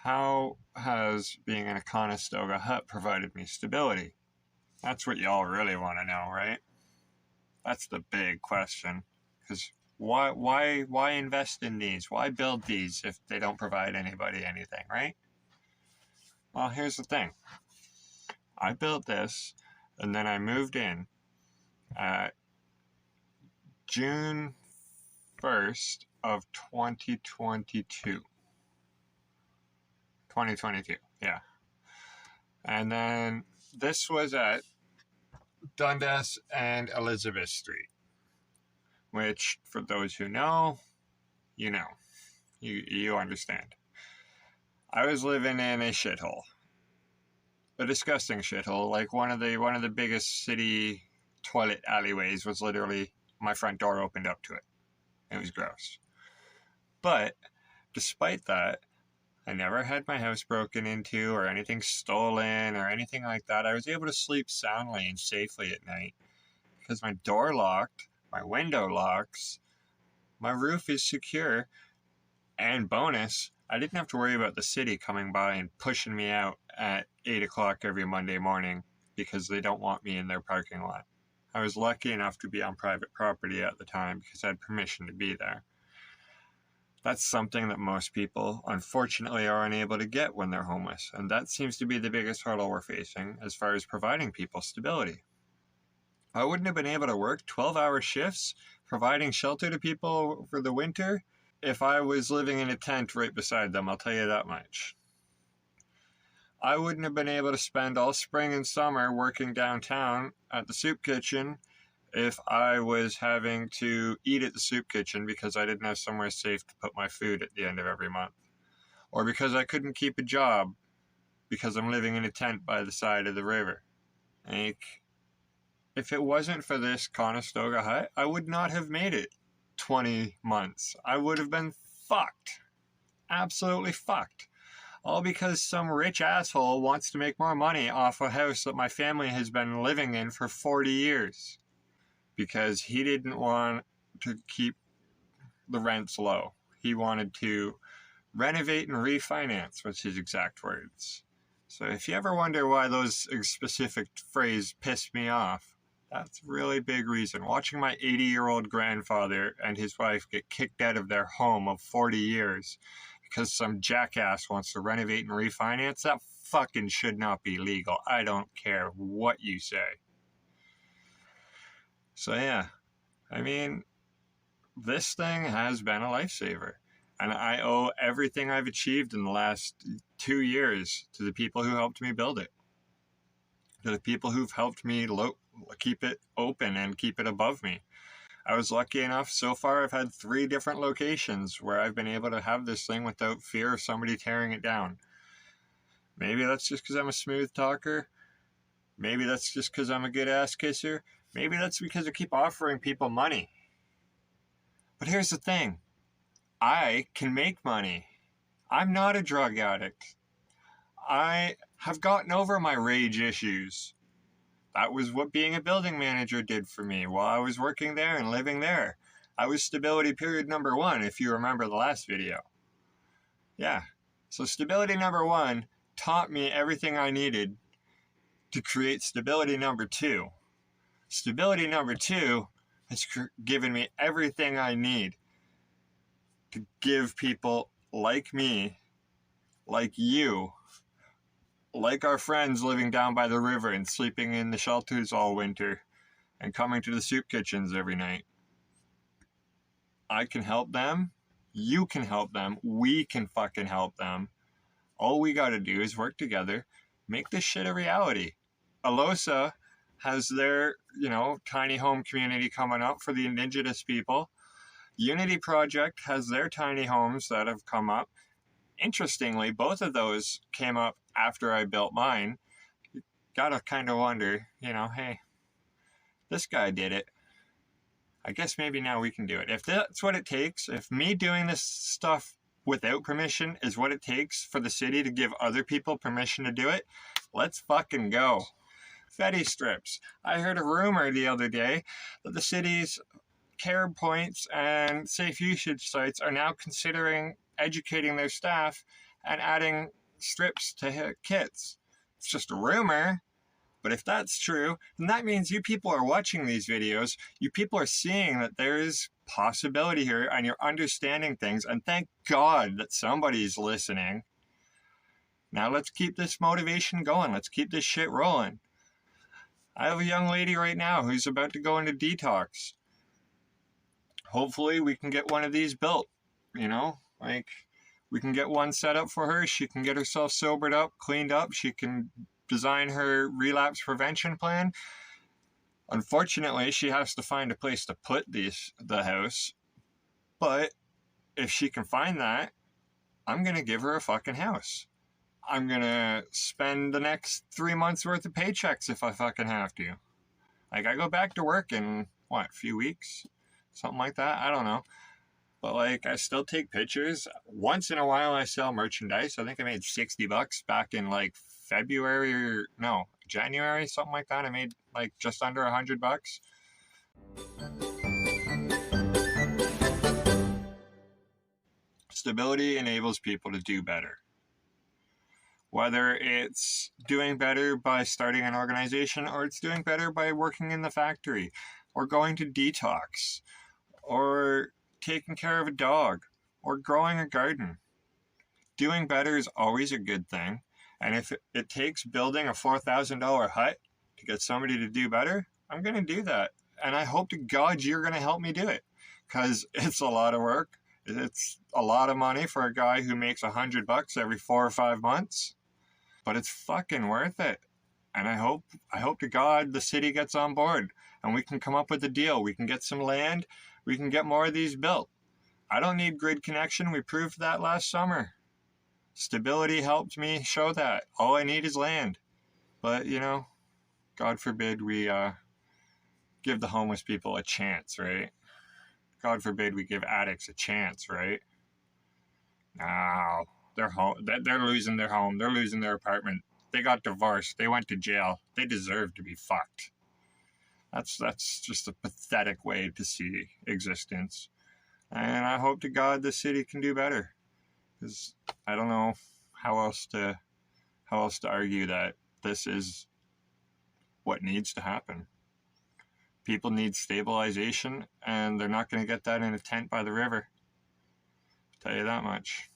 how has being in a Conestoga hut provided me stability? That's what y'all really want to know, right? That's the big question. Because why invest in these? Why build these if they don't provide anybody anything, right? Well, here's the thing. I built this, and then I moved in June 1st of 2022. 2022, yeah. And then this was at Dundas and Elizabeth Street, which, for those who know, you know. You understand. I was living in a shithole. A disgusting shithole. Like one of the biggest city toilet alleyways was literally my front door opened up to it. It was gross. But despite that, I never had my house broken into or anything stolen or anything like that. I was able to sleep soundly and safely at night because my door locked, my window locks, my roof is secure, and bonus, I didn't have to worry about the city coming by and pushing me out at 8 o'clock every Monday morning because they don't want me in their parking lot. I was lucky enough to be on private property at the time because I had permission to be there. That's something that most people, unfortunately, are unable to get when they're homeless, and that seems to be the biggest hurdle we're facing as far as providing people stability. I wouldn't have been able to work 12-hour shifts providing shelter to people for the winter if I was living in a tent right beside them, I'll tell you that much. I wouldn't have been able to spend all spring and summer working downtown at the soup kitchen if I was having to eat at the soup kitchen because I didn't have somewhere safe to put my food at the end of every month. Or because I couldn't keep a job because I'm living in a tent by the side of the river. Like, if it wasn't for this Conestoga hut, I would not have made it 20 months. I would have been fucked. Absolutely fucked. All because some rich asshole wants to make more money off a house that my family has been living in for 40 years. Because he didn't want to keep the rents low. He wanted to renovate and refinance, was his exact words. So if you ever wonder why those specific phrases pissed me off, that's a really big reason. Watching my 80-year-old grandfather and his wife get kicked out of their home of 40 years because some jackass wants to renovate and refinance, that fucking should not be legal. I don't care what you say. So yeah, I mean, this thing has been a lifesaver. And I owe everything I've achieved in the last 2 years to the people who helped me build it. To the people who've helped me keep it open and keep it above me. I was lucky enough, so far I've had 3 different locations where I've been able to have this thing without fear of somebody tearing it down. Maybe that's just because I'm a smooth talker. Maybe that's just because I'm a good ass kisser. Maybe that's because I keep offering people money. But here's the thing. I can make money. I'm not a drug addict. I have gotten over my rage issues. That was what being a building manager did for me while I was working there and living there. I was stability period number 1, if you remember the last video. Yeah. So stability number 1 taught me everything I needed to create stability number 2. Stability number 2 has given me everything I need to give people like me, like you, like our friends living down by the river and sleeping in the shelters all winter and coming to the soup kitchens every night. I can help them. You can help them. We can fucking help them. All we gotta do is work together, make this shit a reality. Alosa has their, tiny home community coming up for the indigenous people. Unity Project has their tiny homes that have come up. Interestingly, both of those came up after I built mine. You gotta kind of wonder, hey, this guy did it. I guess maybe now we can do it. If that's what it takes, if me doing this stuff without permission is what it takes for the city to give other people permission to do it, let's fucking go. Fetty strips. I heard a rumor the other day that the city's care points and safe usage sites are now considering educating their staff and adding strips to kits. It's just a rumor. But if that's true, then that means you people are watching these videos. You people are seeing that there is possibility here and you're understanding things. And thank God that somebody's listening. Now let's keep this motivation going. Let's keep this shit rolling. I have a young lady right now who's about to go into detox. Hopefully we can get one of these built, you know? Like, we can get one set up for her. She can get herself sobered up, cleaned up. She can design her relapse prevention plan. Unfortunately, she has to find a place to put the house. But if she can find that, I'm going to give her a fucking house. I'm going to spend the next 3 months worth of paychecks if I fucking have to. Like, I go back to work in, a few weeks? Something like that? I don't know. But, like, I still take pictures. Once in a while, I sell merchandise. I think I made $60 back in, like, January, something like that. I made, like, just under $100. Stability enables people to do better. Whether it's doing better by starting an organization, or it's doing better by working in the factory, or going to detox, or taking care of a dog, or growing a garden. Doing better is always a good thing. And if it takes building a $4,000 hut to get somebody to do better, I'm going to do that. And I hope to God you're going to help me do it. Because it's a lot of work. It's a lot of money for a guy who makes $100 every 4 or 5 months. But it's fucking worth it. And I hope to God the city gets on board and we can come up with a deal. We can get some land. We can get more of these built. I don't need grid connection. We proved that last summer. Stability helped me show that. All I need is land. But, God forbid we give the homeless people a chance, right? God forbid we give addicts a chance, right? No, they're losing their home. They're losing their apartment. They got divorced. They went to jail. They deserve to be fucked. That's just a pathetic way to see existence. And I hope to God the city can do better. Because I don't know how else to argue that this is what needs to happen. People need stabilization, and they're not going to get that in a tent by the river. I'll tell you that much.